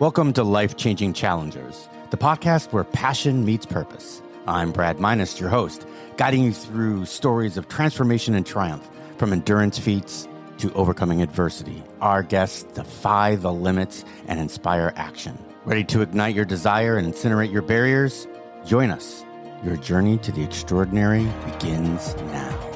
Welcome to Life-Changing Challengers, the podcast where passion meets purpose. I'm Brad Minus, your host, guiding you through stories of transformation and triumph, from endurance feats to overcoming adversity. Our guests defy the limits and inspire action. Ready to ignite your desire and incinerate your barriers? Join us. Your journey to the extraordinary begins now.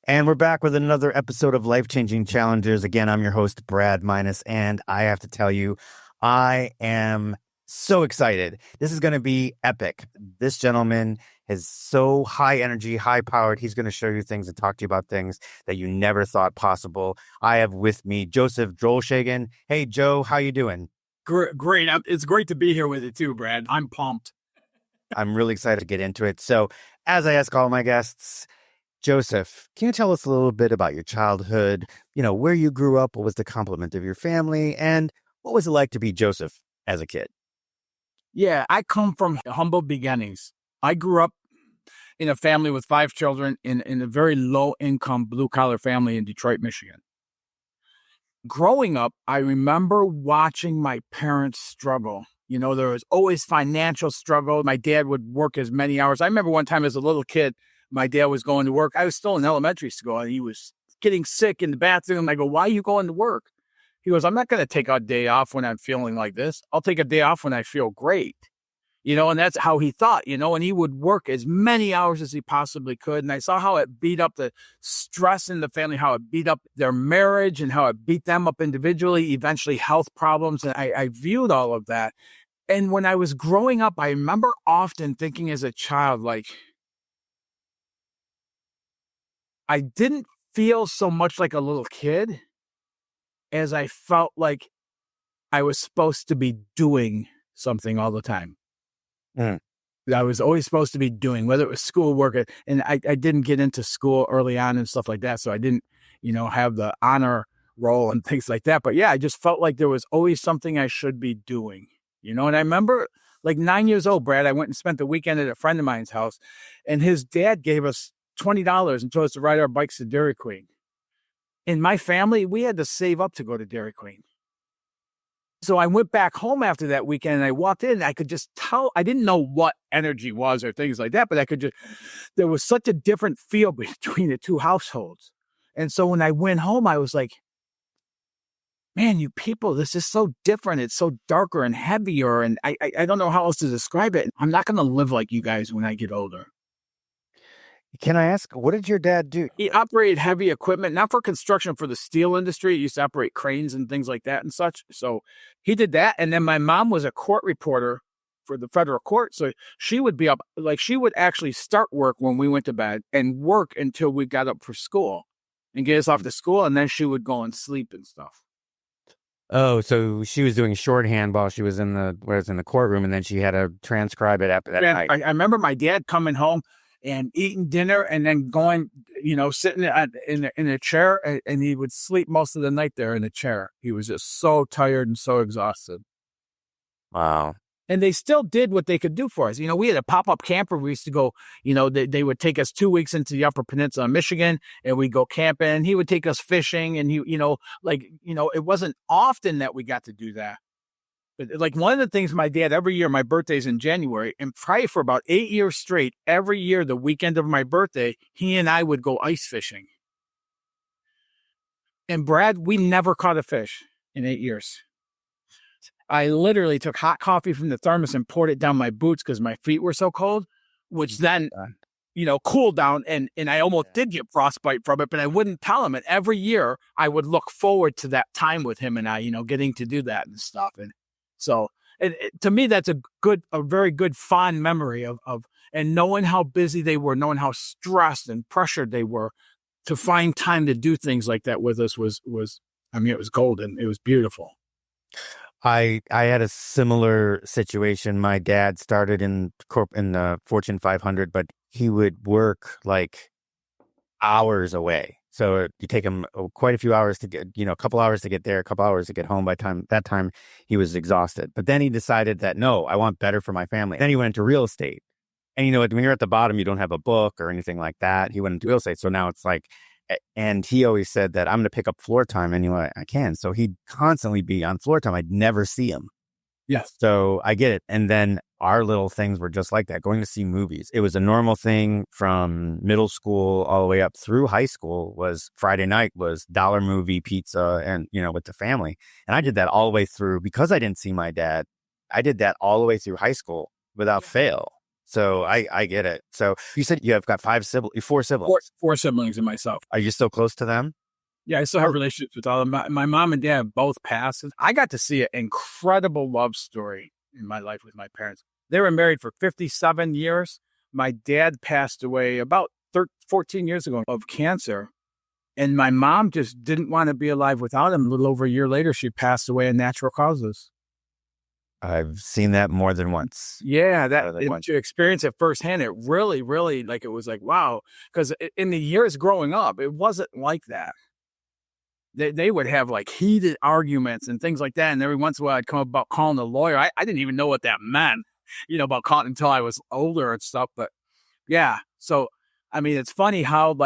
And we're back with another episode of Life-Changing Challengers. Again, I'm your host, Brad Minus, and I have to tell you, I am so excited. This is going to be epic. This gentleman is so high energy, high powered. He's going to show you things and talk to you about things that you never thought possible. I have with me Joseph Drolshagen. Hey, Joe, how you doing? Great. It's great to be here with you too, Brad. I'm pumped. I'm really excited to get into it. So as I ask all my guests, Joseph, can you tell us a little bit about your childhood, where you grew up, what was the complement of your family, and what was it like to be Joseph as a kid? Yeah, I come from humble beginnings. I grew up in a family with 5 children in a very low-income, blue-collar family in Detroit, Michigan. Growing up, I remember watching my parents struggle. There was always financial struggle. My dad would work as many hours. I remember one time as a little kid, my dad was going to work. I was still in elementary school, and he was getting sick in the bathroom. I go, "Why are you going to work?" He goes, "I'm not going to take a day off when I'm feeling like this. I'll take a day off when I feel great." And that's how he thought, and he would work as many hours as he possibly could. And I saw how it beat up the stress in the family, how it beat up their marriage and how it beat them up individually, eventually health problems. And I viewed all of that. And when I was growing up, I remember often thinking as a child, like, I didn't feel so much like a little kid as I felt like I was supposed to be doing something all the time. I was always supposed to be doing, whether it was schoolwork, and I didn't get into school early on and stuff like that. So I didn't, have the honor roll and things like that. But yeah, I just felt like there was always something I should be doing, and I remember like 9 years old, Brad, I went and spent the weekend at a friend of mine's house, and his dad gave us $20 and told us to ride our bikes to Dairy Queen. In my family, we had to save up to go to Dairy Queen. So I went back home after that weekend and I walked in and I could just tell, I didn't know what energy was or things like that, but there was such a different feel between the two households. And so when I went home, I was like, man, you people, this is so different. It's so darker and heavier. And I don't know how else to describe it. I'm not going to live like you guys when I get older. Can I ask, what did your dad do? He operated heavy equipment, not for construction, for the steel industry. He used to operate cranes and things like that and such. So he did that. And then my mom was a court reporter for the federal court. So she would be up, like she would actually start work when we went to bed and work until we got up for school and get us off to school. And then she would go and sleep and stuff. Oh, so she was doing shorthand while she was in the courtroom, and then she had to transcribe it after that night. I remember my dad coming home and eating dinner and then going, sitting in a chair, and he would sleep most of the night there in a chair. He was just so tired and so exhausted. Wow. And they still did what they could do for us. We had a pop-up camper. We used to go, they would take us 2 weeks into the Upper Peninsula of Michigan, and we'd go camping. He would take us fishing, and it wasn't often that we got to do that. But like one of the things my dad, every year, my birthday's in January, and probably for about 8 years straight, every year, the weekend of my birthday, he and I would go ice fishing. And Brad, we never caught a fish in 8 years. I literally took hot coffee from the thermos and poured it down my boots because my feet were so cold, which then, cooled down. And I almost did get frostbite from it, but I wouldn't tell him. And every year I would look forward to that time with him and I, getting to do that and stuff. And so to me, that's a very good, fond memory of, and knowing how busy they were, knowing how stressed and pressured they were to find time to do things like that with us was, it was golden. It was beautiful. I had a similar situation. My dad started in the Fortune 500, but he would work like hours away. So you take him quite a few hours to get, a couple hours to get there, a couple hours to get home. By that time, he was exhausted. But then he decided that, no, I want better for my family. Then he went into real estate. And when you're at the bottom, you don't have a book or anything like that. He went into real estate. So now it's like And he always said that I'm going to pick up floor time any way I can. So he'd constantly be on floor time. I'd never see him. Yes. So I get it. And then our little things were just like that, going to see movies. It was a normal thing from middle school all the way up through high school. Was Friday night was dollar movie pizza and, with the family. And I did that all the way through because I didn't see my dad. I did that all the way through high school without fail. So I get it. So you said you have got four siblings. Four siblings and myself. Are you still close to them? Yeah, I still have relationships with all of them. My mom and dad both passed. I got to see an incredible love story in my life with my parents. They were married for 57 years. My dad passed away about 14 years ago of cancer. And my mom just didn't want to be alive without him. A little over a year later, she passed away in natural causes. I've seen that more than once. Yeah, to experience it firsthand, it really, really, it was like, wow. Because in the years growing up, it wasn't like that. They would have heated arguments and things like that. And every once in a while I'd come up about calling a lawyer. I didn't even know what that meant, about calling until I was older and stuff. But yeah, so, I mean, it's funny how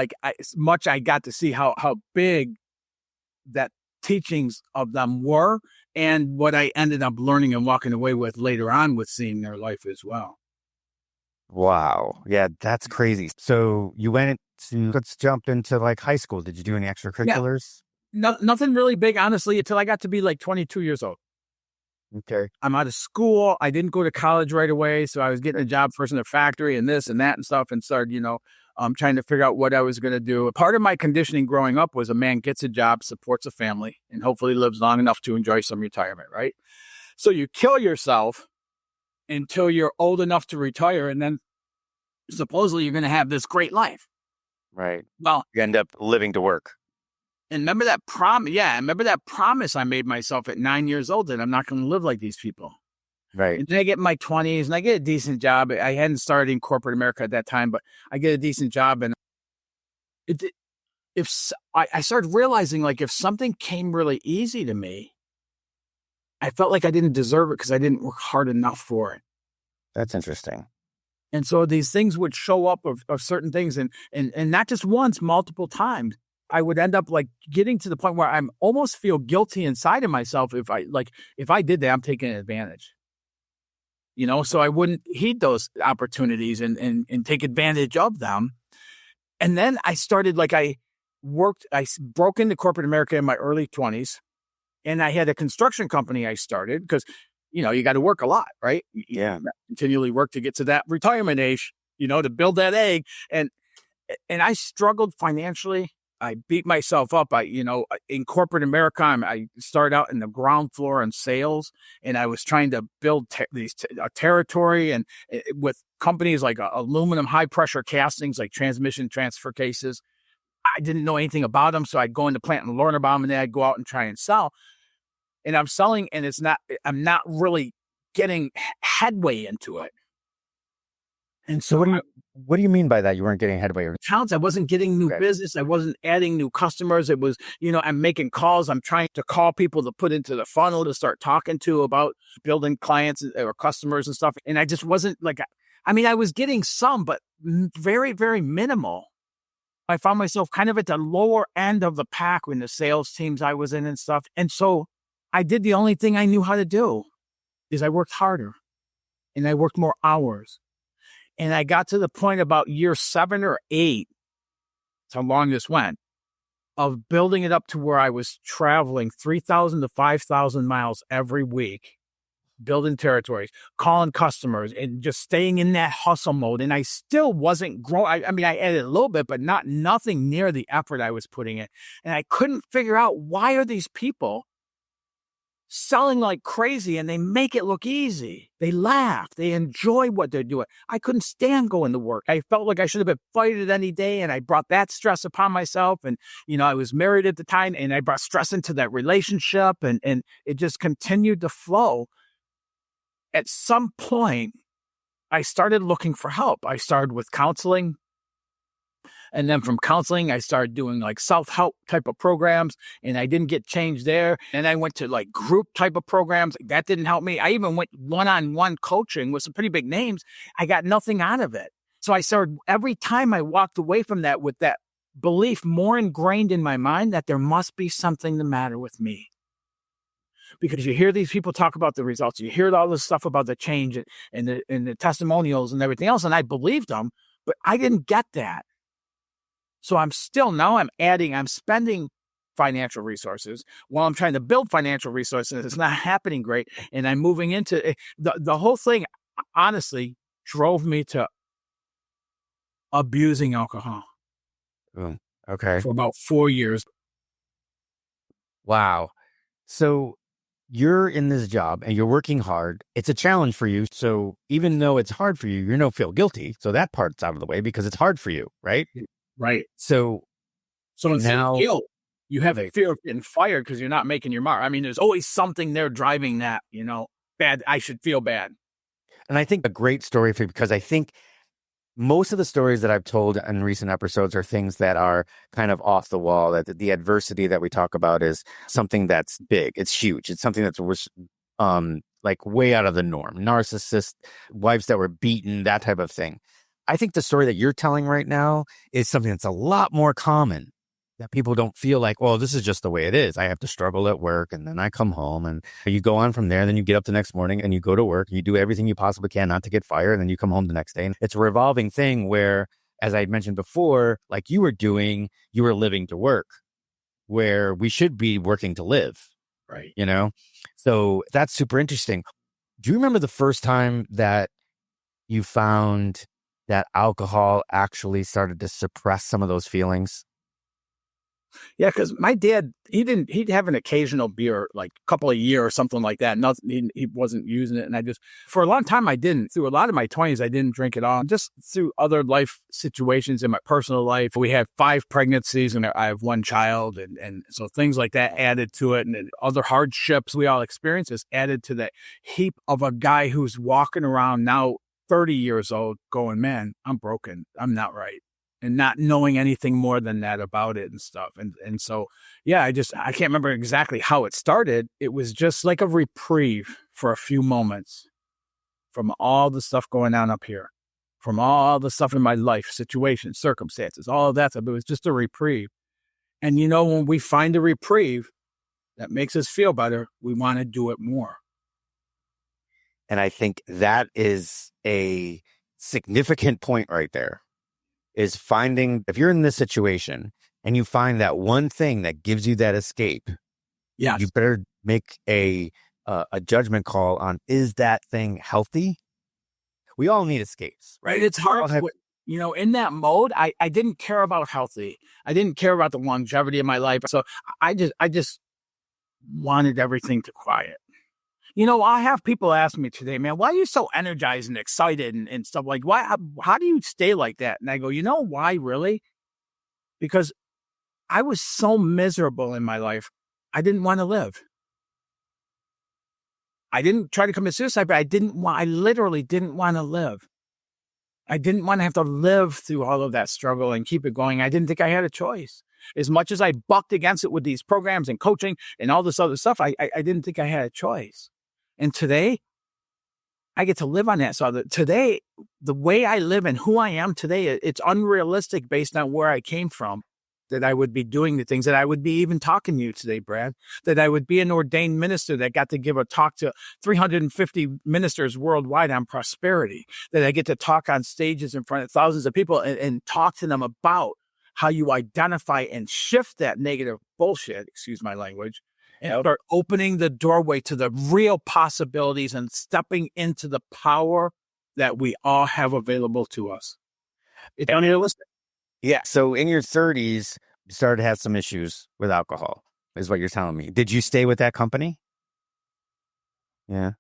much I got to see how big that teachings of them were and what I ended up learning and walking away with later on with seeing their life as well. Wow. Yeah, that's crazy. So you went to, let's jump into high school. Did you do any extracurriculars? No, nothing really big, honestly, until I got to be 22 years old. Okay. I'm out of school. I didn't go to college right away. So I was getting a job first in the factory and this and that and stuff, and started, trying to figure out what I was going to do. Part of my conditioning growing up was a man gets a job, supports a family, and hopefully lives long enough to enjoy some retirement, right? So you kill yourself until you're old enough to retire, and then supposedly you're going to have this great life. Right. Well, you end up living to work. And remember that promise? Yeah, remember that promise I made myself at 9 years old that I'm not going to live like these people. Right. And then I get in my 20s and I get a decent job. I hadn't started in corporate America at that time, but I get a decent job. And I started realizing if something came really easy to me, I felt like I didn't deserve it because I didn't work hard enough for it. That's interesting. And so these things would show up of certain things and not just once, multiple times. I would end up getting to the point where I'm almost feel guilty inside of myself if I did that, I'm taking advantage. So I wouldn't heed those opportunities and take advantage of them. And then I started I broke into corporate America in my early 20s, and I had a construction company I started because, you got to work a lot, right? Yeah. You continually work to get to that retirement age, to build that egg. And I struggled financially. I beat myself up. In corporate America, I started out in the ground floor in sales, and I was trying to build a territory and with companies like aluminum high pressure castings, like transmission transfer cases. I didn't know anything about them, so I'd go into plant and learn about them, and then I'd go out and try and sell. And I'm selling, and I'm not really getting headway into it. And so what do you mean by that? You weren't getting headway? Accounts. I wasn't getting new business. I wasn't adding new customers. It was, I'm making calls. I'm trying to call people to put into the funnel to start talking to about building clients or customers and stuff. And I just wasn't I was getting some, but very, very minimal. I found myself kind of at the lower end of the pack in the sales teams I was in and stuff. And so I did the only thing I knew how to do is I worked harder and I worked more hours. And I got to the point about year 7 or 8, that's how long this went, of building it up to where I was traveling 3,000 to 5,000 miles every week, building territories, calling customers, and just staying in that hustle mode. And I still wasn't growing. I added a little bit, but nothing near the effort I was putting in. And I couldn't figure out, why are these people selling like crazy and they make it look easy? They laugh. They enjoy what they're doing. I couldn't stand going to work. I felt like I should have been fighting any day, and I brought that stress upon myself. And, I was married at the time, and I brought stress into that relationship, and it just continued to flow. At some point, I started looking for help. I started with counseling. And then from counseling, I started doing self-help type of programs, and I didn't get change there. And I went to group type of programs. That didn't help me. I even went one-on-one coaching with some pretty big names. I got nothing out of it. So I started, every time I walked away from that with that belief more ingrained in my mind that there must be something the matter with me. Because you hear these people talk about the results, you hear all this stuff about the change and the testimonials and everything else, and I believed them, but I didn't get that. So I'm spending financial resources while I'm trying to build financial resources. It's not happening great. And I'm moving into the whole thing, honestly, drove me to abusing alcohol. Okay. For about 4 years. Wow. So you're in this job and you're working hard. It's a challenge for you. So even though it's hard for you, you don't feel guilty. So that part's out of the way because it's hard for you, right? Right. So now guilt, you have a fear of getting fired because you're not making your mark. I mean, there's always something there driving that, bad. I should feel bad. And I think a great story for you, because I think most of the stories that I've told in recent episodes are things that are kind of off the wall, that the adversity that we talk about is something that's big. It's huge. It's something that's like way out of the norm. Narcissists, wives that were beaten, that type of thing. I think the story that you're telling right now is something that's a lot more common, that people don't feel like, well, this is just the way it is. I have to struggle at work and then I come home and you go on from there. Then you get up the next morning and you go to work. You do everything you possibly can not to get fired. And then you come home the next day. And it's a revolving thing where, as I mentioned before, like you were doing, you were living to work, where we should be working to live. Right. So that's super interesting. Do you remember the first time that you found that alcohol actually started to suppress some of those feelings? Yeah, because my dad, he'd have an occasional beer, like a couple a year or something like that. Nothing, he wasn't using it. And for a long time, I didn't. Through a lot of my 20s, I didn't drink at all. Just through other life situations in my personal life. We had 5 pregnancies and I have 1 child. And so things like that added to it. And other hardships we all experience is added to that heap of a guy who's walking around now 30 years old going, man, I'm broken. I'm not right. And not knowing anything more than that about it and stuff. And so, yeah, I can't remember exactly how it started. It was just like a reprieve for a few moments from all the stuff going on up here, from all the stuff in my life, situations, circumstances, all of that stuff. It was just a reprieve. And, when we find a reprieve that makes us feel better, we want to do it more. And I think that is a significant point right there. Is finding, if you're in this situation and you find that one thing that gives you that escape, yes, you better make a judgment call on, is that thing healthy? We all need escapes, right? It's hard. In that mode, I didn't care about healthy. I didn't care about the longevity of my life. So I just wanted everything to quiet. I have people ask me today, man, why are you so energized and excited and stuff like, how do you stay like that? And I go, why really? Because I was so miserable in my life. I didn't want to live. I didn't try to commit suicide, but I literally didn't want to live. I didn't want to have to live through all of that struggle and keep it going. I didn't think I had a choice. As much as I bucked against it with these programs and coaching and all this other stuff, I didn't think I had a choice. And today, I get to live on that. So today, the way I live and who I am today, it's unrealistic based on where I came from, that I would be doing the things, that I would be even talking to you today, Brad, that I would be an ordained minister that got to give a talk to 350 ministers worldwide on prosperity, that I get to talk on stages in front of thousands of people and talk to them about how you identify and shift that negative bullshit, excuse my language, and start opening the doorway to the real possibilities and stepping into the power that we all have available to us. It's unrealistic. Yeah. So in your 30s, you started to have some issues with alcohol, is what you're telling me. Did you stay with that company? Yeah.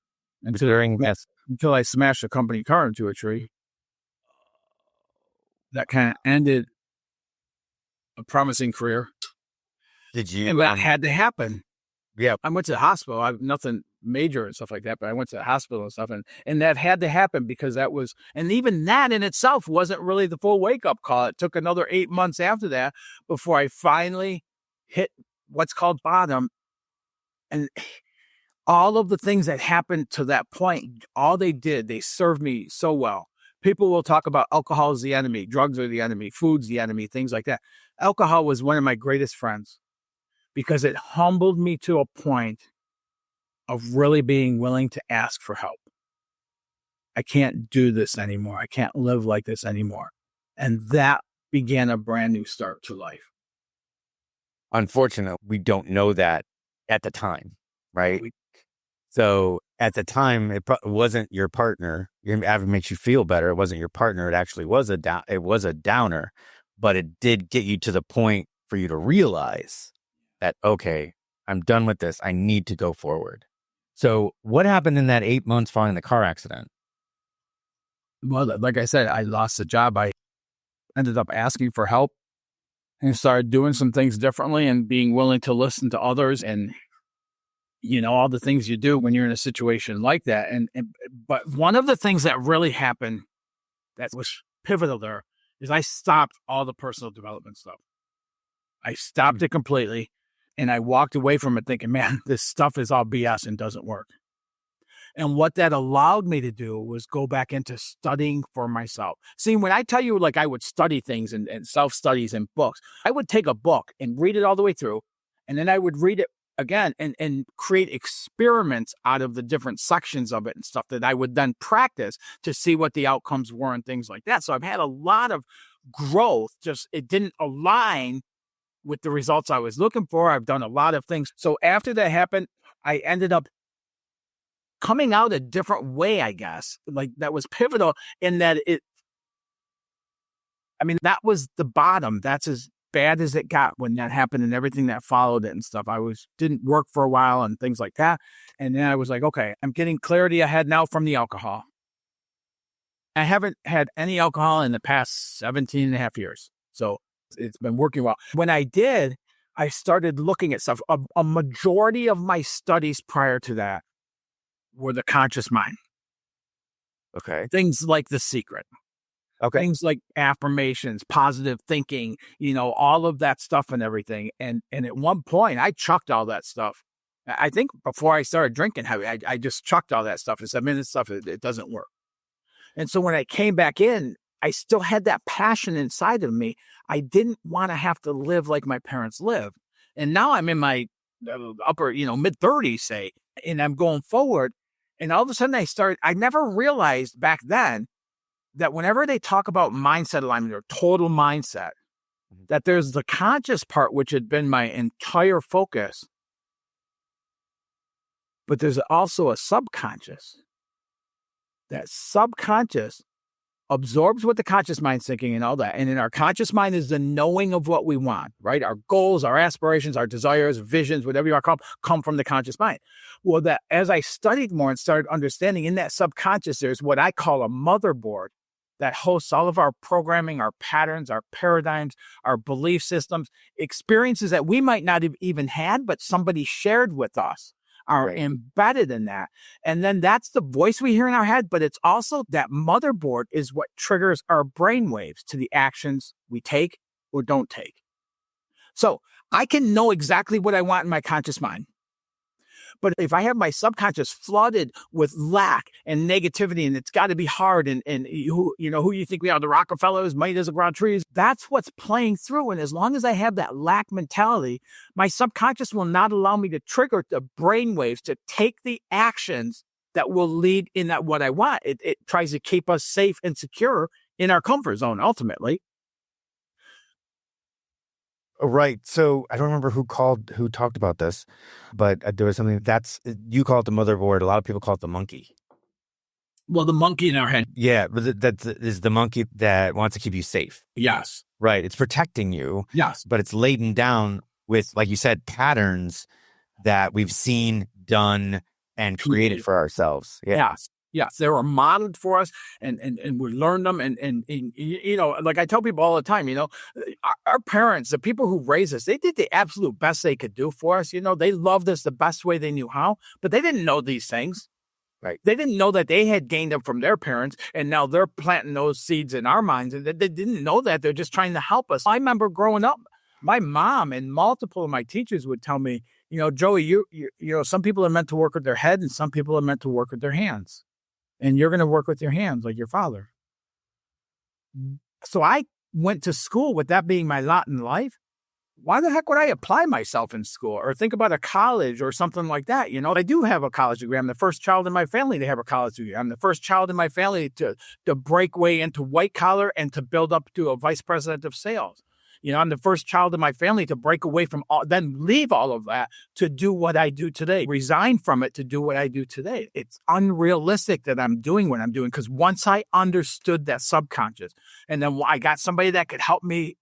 Until I smashed a company car into a tree. That kind of ended a promising career. Did you? And that had to happen. Yeah. I went to the hospital. I have nothing major and stuff like that, but I went to the hospital and stuff. And that had to happen because and even that in itself wasn't really the full wake up call. It took another 8 months after that before I finally hit what's called bottom. And all of the things that happened to that point, all they served me so well. People will talk about alcohol is the enemy, drugs are the enemy, food's the enemy, things like that. Alcohol was one of my greatest friends because it humbled me to a point of really being willing to ask for help. I can't do this anymore. I can't live like this anymore. And that began a brand new start to life. Unfortunately, we don't know that at the time, right? So at the time, it wasn't your partner. It makes you feel better. It wasn't your partner. It actually was a downer, but it did get you to the point for you to realize that, okay, I'm done with this. I need to go forward. So what happened in that 8 months following the car accident? Well, like I said, I lost the job. I ended up asking for help and started doing some things differently and being willing to listen to others and, all the things you do when you're in a situation like that. But one of the things that really happened that was pivotal there is I stopped all the personal development stuff. I stopped it completely and I walked away from it thinking, man, this stuff is all BS and doesn't work. And what that allowed me to do was go back into studying for myself. See, when I tell you, like, I would study things and self-studies and books, I would take a book and read it all the way through. And then I would read it again and create experiments out of the different sections of it and stuff that I would then practice to see what the outcomes were and things like that. So I've had a lot of growth, just it didn't align with the results I was looking for. I've done a lot of things. So after that happened, I ended up coming out a different way, I guess. Like that was pivotal in that that was the bottom. That's as bad as it got when that happened and everything that followed it and stuff. Didn't work for a while and things like that. And then I was like, okay, I'm getting clarity ahead now from the alcohol. I haven't had any alcohol in the past 17 and a half years. So it's been working well. When I did, I started looking at stuff. A majority of my studies prior to that were the conscious mind. Okay. Things like The Secret. Okay. Things like affirmations, positive thinking, all of that stuff and everything. And at one point, I chucked all that stuff. I think before I started drinking heavy, I just chucked all that stuff and said, man, this stuff, it doesn't work. And so when I came back in, I still had that passion inside of me. I didn't want to have to live like my parents lived. And now I'm in my upper, mid 30s, say, and I'm going forward. And all of a sudden I never realized back then that whenever they talk about mindset alignment or total mindset, that there's the conscious part, which had been my entire focus, but there's also a subconscious. That subconscious absorbs what the conscious mind's thinking and all that. And in our conscious mind is the knowing of what we want, right? Our goals, our aspirations, our desires, visions, whatever you want to call them, come from the conscious mind. Well, that as I studied more and started understanding in that subconscious, there's what I call a motherboard that hosts all of our programming, our patterns, our paradigms, our belief systems, experiences that we might not have even had, but somebody shared with us. Are embedded in that. And then that's the voice we hear in our head, but it's also that motherboard is what triggers our brain waves to the actions we take or don't take. So I can know exactly what I want in my conscious mind. But if I have my subconscious flooded with lack and negativity, and it's got to be hard, and who you think we are, the Rockefellers, money doesn't grow on trees, that's what's playing through. And as long as I have that lack mentality, my subconscious will not allow me to trigger the brain waves to take the actions that will lead in that what I want. It tries to keep us safe and secure in our comfort zone, ultimately. Right. So I don't remember who talked about this, but there was something you call it the motherboard. A lot of people call it the monkey. Well, the monkey in our head. Yeah, but that is the monkey that wants to keep you safe. Yes. Right. It's protecting you. Yes. But it's laden down with, like you said, patterns that we've seen, done, and created for ourselves. Yeah. Yes, they were modeled for us, and we learned them, and like I tell people all the time, our parents, the people who raised us, they did the absolute best they could do for us. They loved us the best way they knew how, but they didn't know these things. Right. They didn't know that they had gained them from their parents, and now they're planting those seeds in our minds, and they didn't know that. They're just trying to help us. I remember growing up, my mom and multiple of my teachers would tell me, Joey, you some people are meant to work with their head, and some people are meant to work with their hands. And you're going to work with your hands like your father. So I went to school with that being my lot in life. Why the heck would I apply myself in school or think about a college or something like that? I do have a college degree. I'm the first child in my family to have a college degree. I'm the first child in my family to break way into white collar and to build up to a vice president of sales. I'm the first child in my family to break away from then leave all of that to do what I do today, resign from it to do what I do today. It's unrealistic that I'm doing what I'm doing because once I understood that subconscious, and then I got somebody that could help me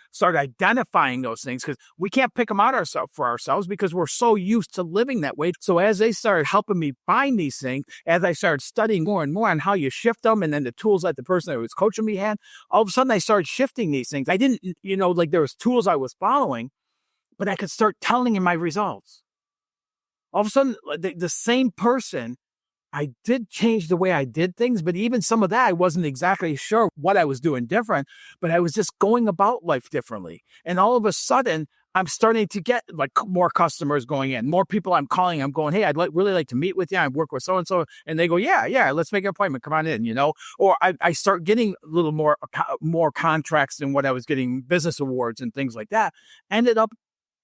start identifying those things, because we can't pick them out for ourselves because we're so used to living that way. So as they started helping me find these things, as I started studying more and more on how you shift them, and then the tools that the person that was coaching me had, all of a sudden I started shifting these things. I didn't, like there was tools I was following, but I could start telling him my results. All of a sudden, the same person, I did change the way I did things, but even some of that, I wasn't exactly sure what I was doing different, but I was just going about life differently. And all of a sudden, I'm starting to get like more customers going in, more people I'm calling. I'm going, hey, I'd really like to meet with you. I work with so-and-so. And they go, yeah, let's make an appointment. Come on in, Or I start getting a little more contracts than what I was getting, business awards and things like that. Ended up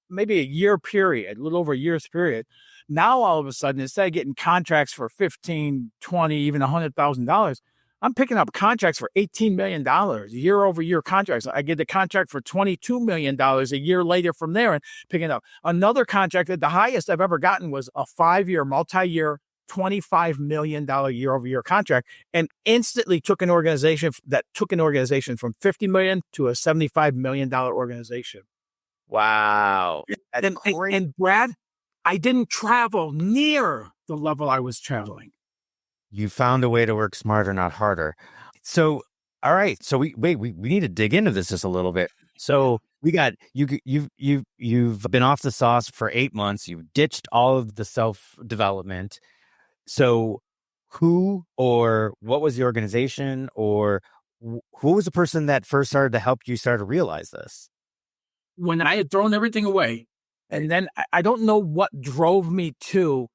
maybe a little over a year's period. Now, all of a sudden, instead of getting contracts for $15, $20, even $100,000, I'm picking up contracts for $18 million, year-over-year contracts. I get the contract for $22 million a year later from there and picking up another contract that the highest I've ever gotten was a 5-year, multi-year, $25 million year-over-year contract, and instantly took an organization from $50 million to a $75 million organization. Wow. And Brad, I didn't travel near the level I was traveling. You found a way to work smarter, not harder. So, all right. So we need to dig into this just a little bit. So we got you've been off the sauce for 8 months. You've ditched all of the self-development. So who or what was the organization, or who was the person that first started to help you start to realize this? When I had thrown everything away, and then I don't know what drove me to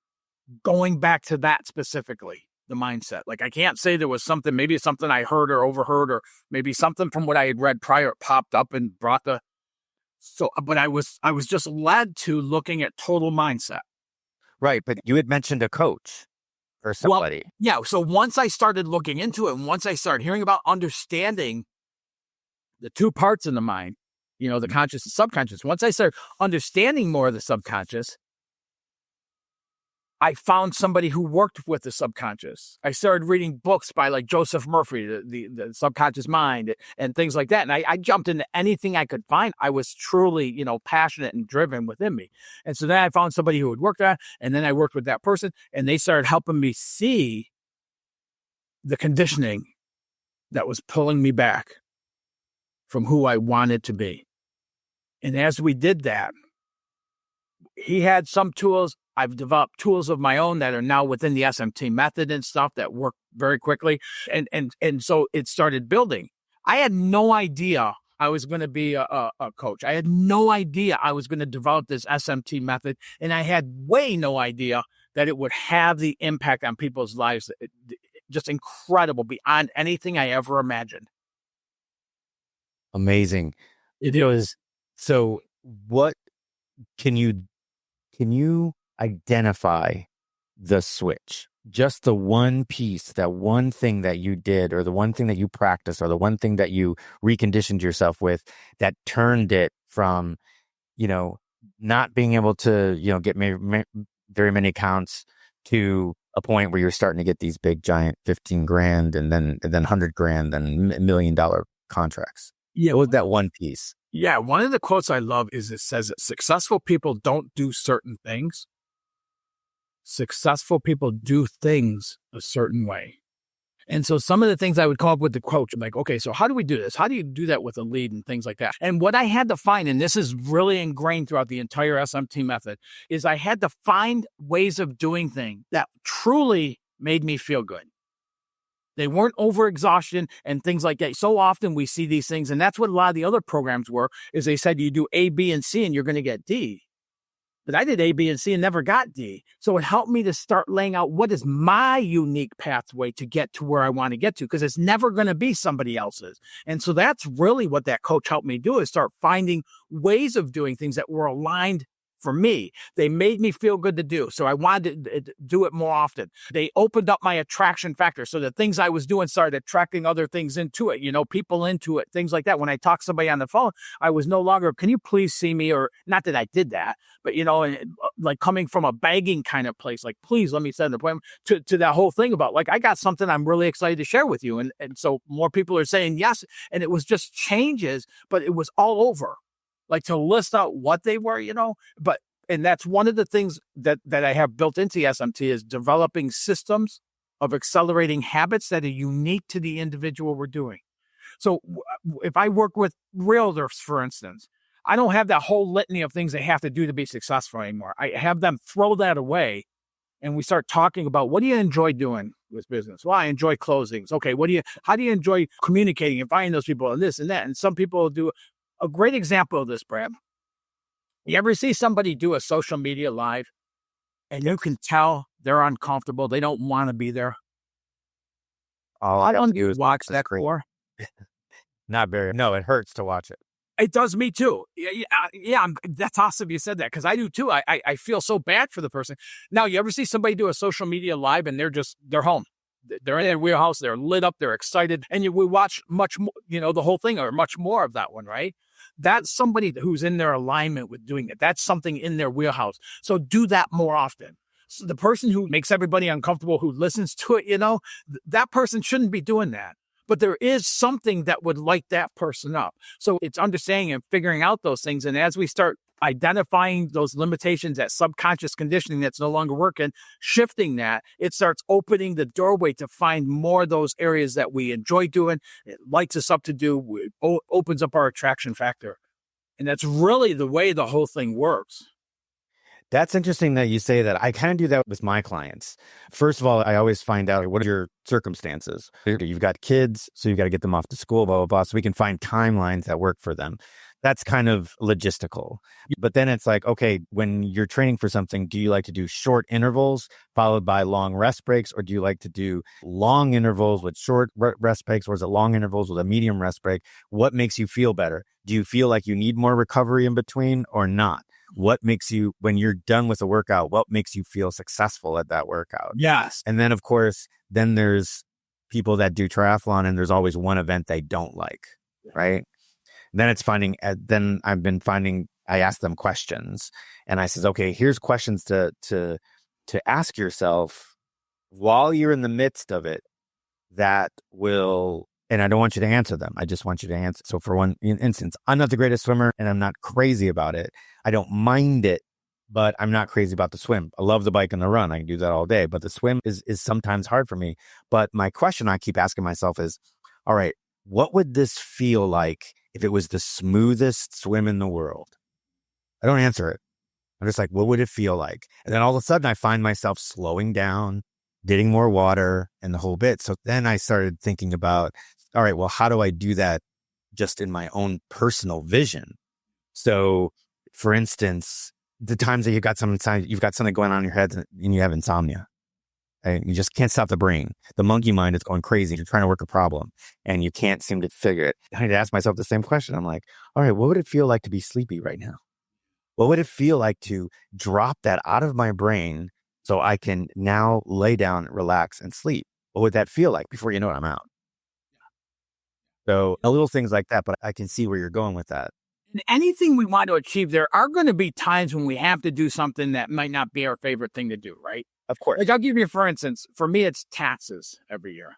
going back to that specifically, the mindset. Like, I can't say there was something, maybe it's something I heard or overheard, or maybe something from what I had read prior popped up and brought but I was just led to looking at total mindset. Right. But you had mentioned a coach or somebody. Well, yeah. So once I started looking into it, and once I started hearing about understanding the two parts in the mind, the conscious and subconscious. Once I started understanding more of the subconscious, I found somebody who worked with the subconscious. I started reading books by like Joseph Murphy, the subconscious mind, and things like that. And I jumped into anything I could find. I was truly, passionate and driven within me. And so then I found somebody who would work that. And then I worked with that person, and they started helping me see the conditioning that was pulling me back from who I wanted to be. And as we did that, he had some tools. I've developed tools of my own that are now within the SMT method and stuff that work very quickly. And so it started building. I had no idea I was going to be a coach. I had no idea I was going to develop this SMT method. And I had no idea that it would have the impact on people's lives. Just incredible, beyond anything I ever imagined. Amazing. It is. So what can you identify the switch? Just the one piece, that one thing that you did, or the one thing that you practiced, or the one thing that you reconditioned yourself with that turned it from, not being able to, get very many accounts to a point where you're starting to get these big giant 15 grand and then 100 grand and $1 million contracts. Yeah. What was that one piece? Yeah, one of the quotes I love is it says that successful people don't do certain things. Successful people do things a certain way. And so some of the things I would come up with the coach, I'm like, okay, so how do we do this? How do you do that with a lead and things like that? And what I had to find, and this is really ingrained throughout the entire SMT method, is I had to find ways of doing things that truly made me feel good. They weren't overexhaustion and things like that. So often we see these things, and that's what a lot of the other programs were, is they said you do A, B, and C, and you're going to get D. but I did A, B, and C and never got D. So it helped me to start laying out what is my unique pathway to get to where I want to get to, because it's never going to be somebody else's. And so that's really what that coach helped me do, is start finding ways of doing things that were aligned for me. They made me feel good to do. So I wanted to do it more often. They opened up my attraction factor. So the things I was doing started attracting other things into it, people into it, things like that. When I talked to somebody on the phone, I was no longer, can you please see me? Or not that I did that, but, like coming from a begging kind of place, like, please let me set an appointment, to that whole thing about like, I got something I'm really excited to share with you. And so more people are saying yes. And it was just changes, but it was all over. Like to list out what they were, and that's one of the things that I have built into SMT is developing systems of accelerating habits that are unique to the individual we're doing. So if I work with realtors, for instance, I don't have that whole litany of things they have to do to be successful anymore. I have them throw that away, and we start talking about, what do you enjoy doing with business? Well, I enjoy closings. Okay, how do you enjoy communicating and finding those people and this and that? And some people do. A great example of this, Brad. You ever see somebody do a social media live and you can tell they're uncomfortable? They don't want to be there. Oh, I don't watch that before. Not very. No, it hurts to watch it. It does me too. Yeah. That's awesome you said that, because I do too. I feel so bad for the person. Now, you ever see somebody do a social media live and they're home? They're in their wheelhouse. They're lit up. They're excited. And we watch much more, the whole thing, or much more of that one, right? That's somebody who's in their alignment with doing it. That's something in their wheelhouse. So do that more often. So the person who makes everybody uncomfortable, who listens to it, that person shouldn't be doing that. But there is something that would light that person up. So it's understanding and figuring out those things. And as we start identifying those limitations, that subconscious conditioning that's no longer working, shifting that, it starts opening the doorway to find more of those areas that we enjoy doing. It lights us up to do, it opens up our attraction factor. And that's really the way the whole thing works. That's interesting that you say that. I kind of do that with my clients. First of all, I always find out, what are your circumstances? You've got kids, so you've got to get them off to school, blah, blah, blah. So we can find timelines that work for them. That's kind of logistical. But then it's like, okay, when you're training for something, do you like to do short intervals followed by long rest breaks? Or do you like to do long intervals with short rest breaks? Or is it long intervals with a medium rest break? What makes you feel better? Do you feel like you need more recovery in between or not? What makes you, when you're done with a workout, what makes you feel successful at that workout? Yes. And then, of course, then there's people that do triathlon and there's always one event they don't like, right? Then I ask them questions and I says, okay, here's questions to ask yourself while you're in the midst of it that will, and I don't want you to answer them. I just want you to answer. So for one instance, I'm not the greatest swimmer and I'm not crazy about it. I don't mind it, but I'm not crazy about the swim. I love the bike and the run. I can do that all day, but the swim is sometimes hard for me. But my question I keep asking myself is, all right, what would this feel like if it was the smoothest swim in the world? I don't answer it. I'm just like, what would it feel like? And then all of a sudden I find myself slowing down, getting more water and the whole bit. So then I started thinking about, all right, well, how do I do that just in my own personal vision? So for instance, the times that you've got something going on in your head and you have insomnia. And you just can't stop the brain. The monkey mind is going crazy. You're trying to work a problem and you can't seem to figure it. I had to ask myself the same question. I'm like, all right, what would it feel like to be sleepy right now? What would it feel like to drop that out of my brain so I can now lay down, relax, and sleep? What would that feel like? Before you know it, I'm out. So little things like that, but I can see where you're going with that. And anything we want to achieve, there are going to be times when we have to do something that might not be our favorite thing to do, right? Of course. Like I'll give you, for instance, for me, it's taxes every year.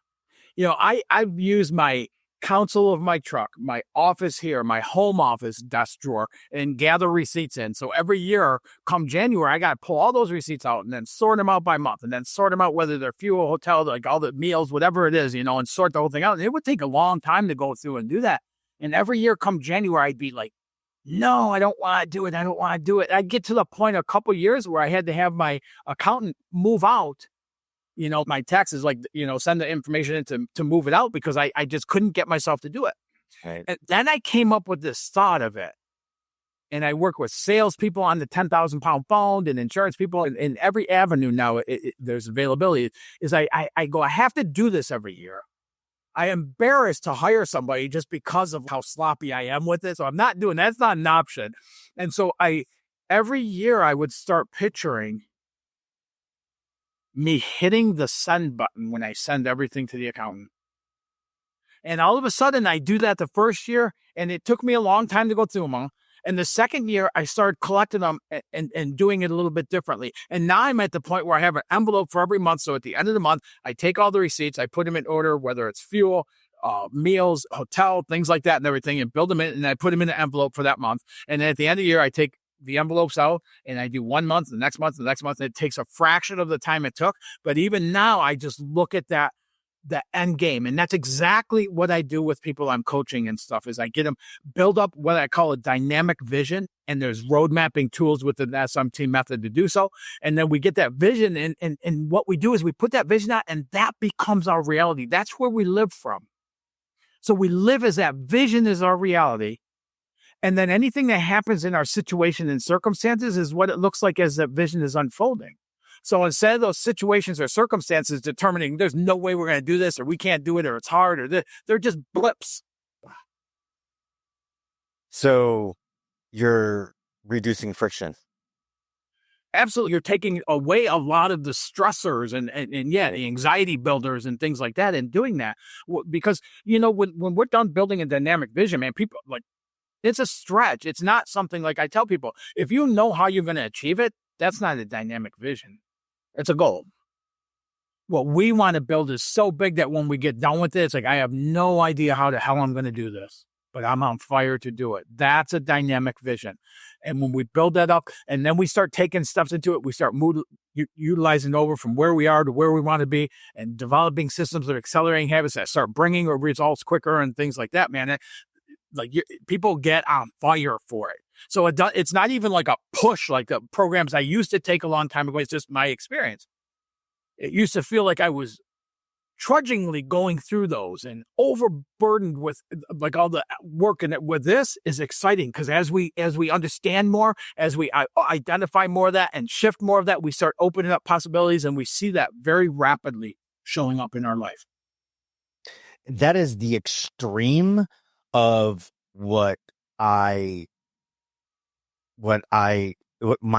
I've used my console of my truck, my office here, my home office desk drawer, and gather receipts in. So every year, come January, I got to pull all those receipts out and then sort them out by month and then sort them out, whether they're fuel, hotel, like all the meals, whatever it is, and sort the whole thing out. And it would take a long time to go through and do that. And every year, come January, I'd be like, no, I don't want to do it. I don't want to do it. I'd get to the point a couple years where I had to have my accountant move out, my taxes, send the information in to move it out because I just couldn't get myself to do it. Right. And then I came up with this thought of it. and I work with salespeople on the 10,000 pound phone and insurance people in every avenue now. There's availability. Is I go, I have to do this every year. I am embarrassed to hire somebody just because of how sloppy I am with it. So I'm not doing that's not an option. And so every year I would start picturing me hitting the send button when I send everything to the accountant. And all of a sudden I do that the first year, and it took me a long time to go through them all. And the second year, I started collecting them and doing it a little bit differently. And now I'm at the point where I have an envelope for every month. So at the end of the month, I take all the receipts, I put them in order, whether it's fuel, meals, hotel, things like that and everything, and build them in, and I put them in an envelope for that month. And then at the end of the year, I take the envelopes out and I do 1 month, the next month, the next month. And it takes a fraction of the time it took. But even now, I just look at that the end game. And that's exactly what I do with people I'm coaching and stuff is I get them build up what I call a dynamic vision. And there's road mapping tools with the SMT method to do so. And then we get that vision. And what we do is we put that vision out and that becomes our reality. That's where we live from. So we live as that vision is our reality. And then anything that happens in our situation and circumstances is what it looks like as that vision is unfolding. So instead of those situations or circumstances determining there's no way we're going to do this or we can't do it or it's hard or they're just blips. So you're reducing friction. Absolutely. You're taking away a lot of the stressors and yeah, the anxiety builders and things like that and doing that. Because, when we're done building a dynamic vision, man, people like it's a stretch. It's not something like I tell people, if you know how you're going to achieve it, that's not a dynamic vision. It's a goal. What we want to build is so big that when we get done with it, it's like, I have no idea how the hell I'm going to do this, but I'm on fire to do it. That's a dynamic vision. And when we build that up and then we start taking steps into it, we start utilizing over from where we are to where we want to be and developing systems that are accelerating habits that start bringing our results quicker and things like that, man. People get on fire for it. So it's not even like a push like the programs I used to take a long time ago. It's just my experience. It used to feel like I was trudgingly going through those and overburdened with like all the work. And with this is exciting because as we understand more, as we identify more of that and shift more of that, we start opening up possibilities and we see that very rapidly showing up in our life. That is the extreme of what my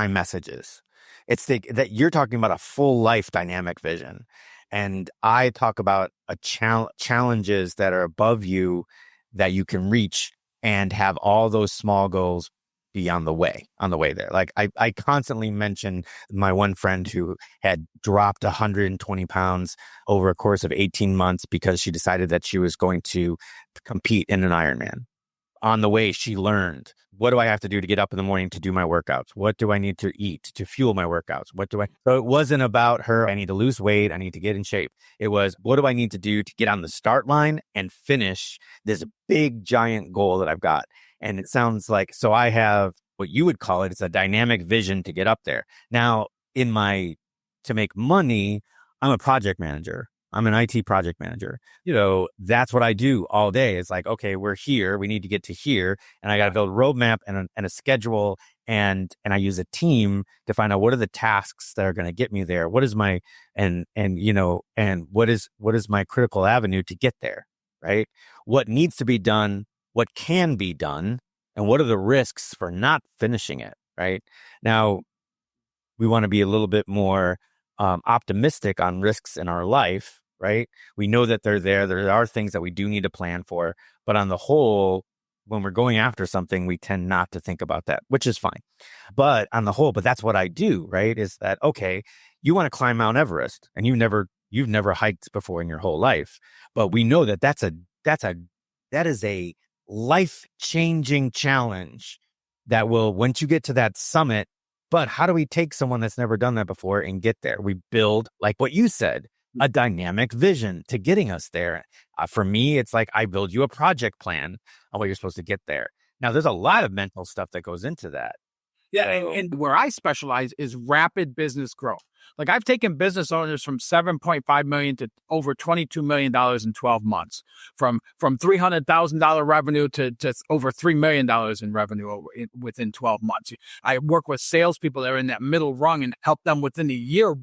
message is. It's that you're talking about a full life dynamic vision. And I talk about challenges that are above you that you can reach and have all those small goals be on the way there. Like I constantly mention my one friend who had dropped 120 pounds over a course of 18 months because she decided that she was going to compete in an Ironman. On the way, she learned, what do I have to do to get up in the morning to do my workouts? What do I need to eat to fuel my workouts? So it wasn't about her, I need to lose weight, I need to get in shape. It was, what do I need to do to get on the start line and finish this big, giant goal that I've got? And it sounds like, so I have what you would call it's a dynamic vision to get up there. Now, to make money, I'm a project manager. I'm an IT project manager. That's what I do all day. It's like, okay, we're here. We need to get to here. And I got to build a roadmap and a schedule. And I use a team to find out what are the tasks that are going to get me there. What is my, and what is my critical avenue to get there, right? What needs to be done, what can be done, and what are the risks for not finishing it, right? Now, we want to be a little bit more optimistic on risks in our life, right? We know that they're there. There are things that we do need to plan for, but on the whole, when we're going after something, we tend not to think about that, which is fine. But on the whole, but that's what I do, right? Is that, okay, you want to climb Mount Everest and you've never hiked before in your whole life, but we know that that is a life-changing challenge that will, once you get to that summit. But how do we take someone that's never done that before and get there? We build, like what you said, a dynamic vision to getting us there. For me, it's like I build you a project plan on what you're supposed to get there. Now, there's a lot of mental stuff that goes into that. Yeah, and where I specialize is rapid business growth. Like I've taken business owners from 7.5 million to over $22 million in 12 months, from $300,000 revenue to over $3 million in revenue within 12 months. I work with salespeople that are in that middle rung and help them within a year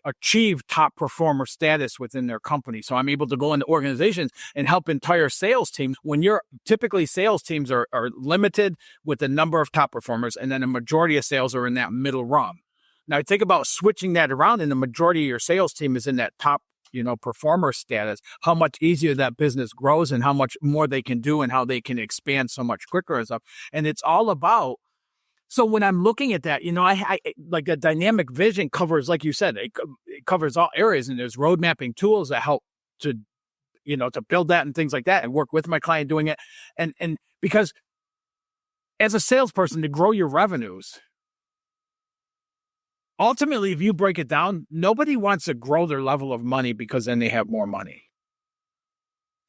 achieve top performer status within their company. So I'm able to go into organizations and help entire sales teams. When you're typically sales teams are limited with the number of top performers, and then a majority of sales are in that middle rung. Now think about switching that around, and the majority of your sales team is in that top, performer status, how much easier that business grows and how much more they can do and how they can expand so much quicker and stuff. And it's all about, so when I'm looking at that, I like a dynamic vision covers, like you said, it covers all areas, and there's road mapping tools that help to, to build that and things like that, and work with my client doing it. And because as a salesperson, to grow your revenues, ultimately, if you break it down, nobody wants to grow their level of money because then they have more money.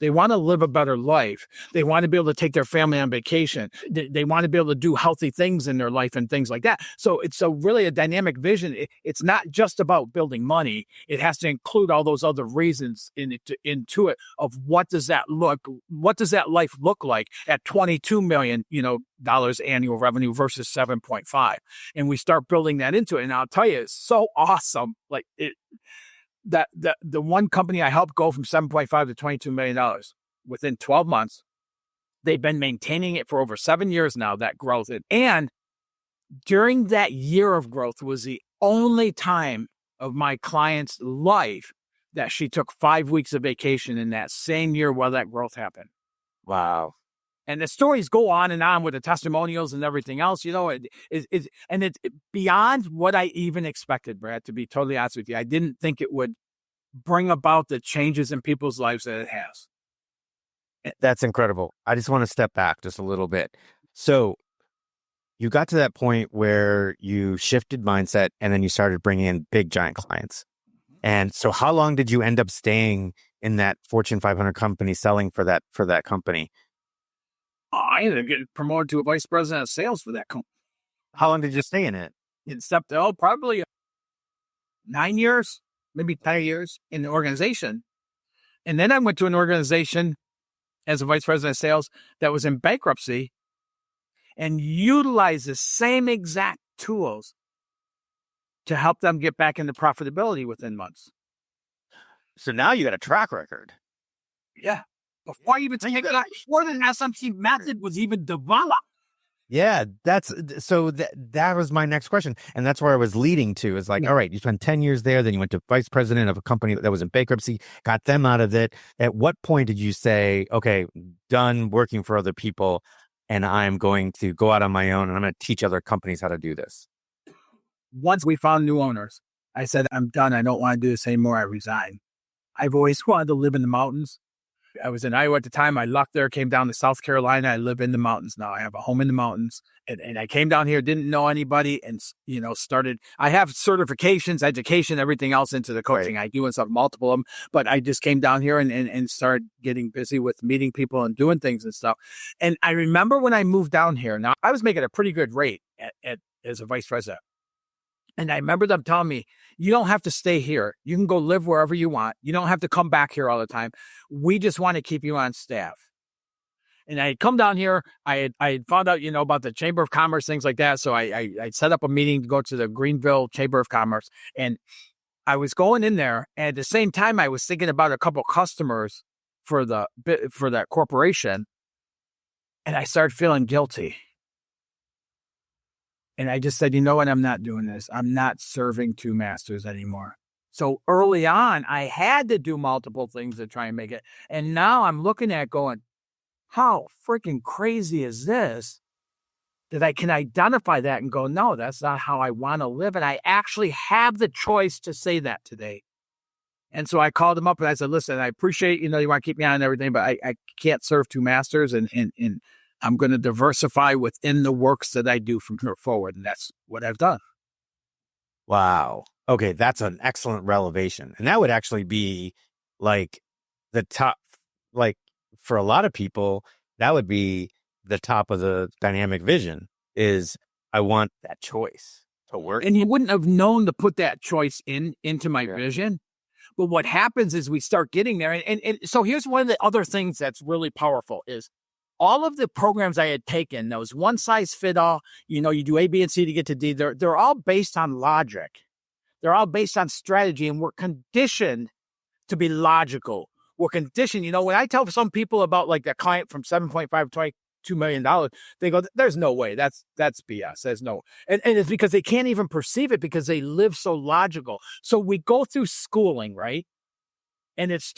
They want to live a better life. They want to be able to take their family on vacation. They want to be able to do healthy things in their life and things like that. So it's really a dynamic vision. It's not just about building money. It has to include all those other reasons into it of what does that life look like at $22 million, dollars annual revenue versus 7.5. And we start building that into it. And I'll tell you, it's so awesome. Like that the one company I helped go from 7.5 to $22 million within 12 months, they've been maintaining it for over 7 years now, that growth. And during that year of growth was the only time of my client's life that she took 5 weeks of vacation in that same year while that growth happened. Wow. And the stories go on and on with the testimonials and everything else, it's beyond what I even expected, Brad, to be totally honest with you. I didn't think it would bring about the changes in people's lives that it has. That's incredible. I just want to step back just a little bit. So you got to that point where you shifted mindset, and then you started bringing in big giant clients. And so how long did you end up staying in that Fortune 500 company selling for that company? I ended up getting promoted to a vice president of sales for that company. How long did you stay in it? Probably 9 years, maybe 10 years in the organization. And then I went to an organization as a vice president of sales that was in bankruptcy and utilized the same exact tools to help them get back into profitability within months. So now you got a track record. Yeah. Before the SMT method was even developed. Yeah, that was my next question. And that's where I was leading to, is like, all right, you spent 10 years there, then you went to vice president of a company that was in bankruptcy, got them out of it. At what point did you say, okay, done working for other people, and I'm going to go out on my own and I'm going to teach other companies how to do this? Once we found new owners, I said, I'm done. I don't want to do this anymore. I resign. I've always wanted to live in the mountains. I was in Iowa at the time. I left there, came down to South Carolina. I live in the mountains now. I have a home in the mountains. And I came down here, didn't know anybody, and, started. I have certifications, education, everything else into the coaching. Right. I do multiple of them, but I just came down here and started getting busy with meeting people and doing things and stuff. And I remember when I moved down here, now I was making a pretty good rate as a vice president. And I remember them telling me, you don't have to stay here. You can go live wherever you want. You don't have to come back here all the time. We just want to keep you on staff. And I had come down here. I had found out, about the Chamber of Commerce, things like that. So I set up a meeting to go to the Greenville Chamber of Commerce. And I was going in there. And at the same time, I was thinking about a couple customers for that corporation. And I started feeling guilty. And I just said, you know what? I'm not doing this. I'm not serving two masters anymore. So early on, I had to do multiple things to try and make it. And now I'm looking at going, how freaking crazy is this? That I can identify that and go, no, that's not how I want to live. And I actually have the choice to say that today. And so I called him up and I said, listen, I appreciate, you want to keep me on and everything, but I can't serve two masters. And I'm going to diversify within the works that I do from here forward. And that's what I've done. Wow. Okay. That's an excellent revelation. And that would actually be like the top, like for a lot of people, that would be the top of the dynamic vision, is I want that choice to work. And you wouldn't have known to put that choice into my vision. But what happens is we start getting there. And so here's one of the other things that's really powerful is all of the programs I had taken, those one size fit all, you do A, B, and C to get to D. They're all based on logic. They're all based on strategy, and we're conditioned to be logical. We're conditioned. When I tell some people about like that client from 7.5 to $22 million, they go, there's no way. That's BS. There's no. And it's because they can't even perceive it because they live so logical. So we go through schooling, right? And it's